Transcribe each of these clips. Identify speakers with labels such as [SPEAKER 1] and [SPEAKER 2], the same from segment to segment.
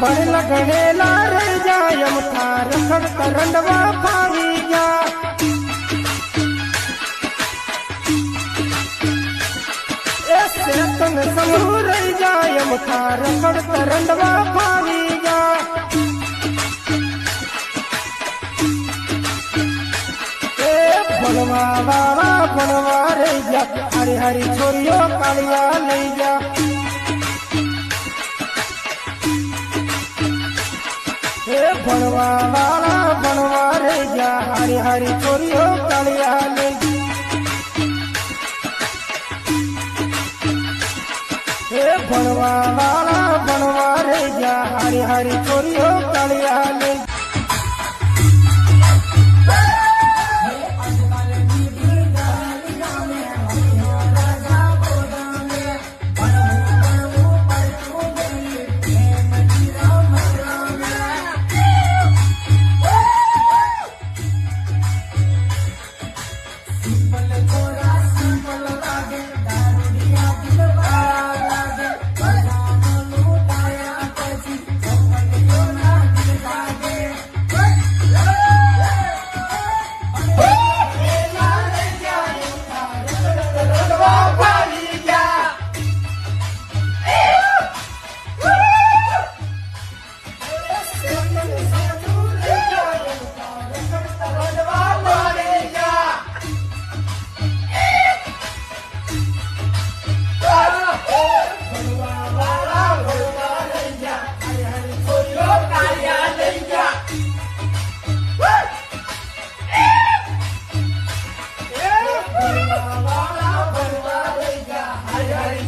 [SPEAKER 1] ભણેલા ગણેલા રહી જાય અમથા રખડતા રંડવા ફાવી જા એ સેતન સમૂહ રહી જાય અમથા રખડતા રંડવા ફાવી જા એ ભણવા વાળા ભણવા રહી જા હરી હરી છોરીઓ કાળિયા લઈ જા ભણવા વાળા ભણવા રે જા હારી હારી છોરીઓ કાળિયા લઈ ભણવા વાળા ભણવા રે જા હારી હારી છોરીઓ કાળિયા લઈ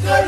[SPEAKER 1] Hey,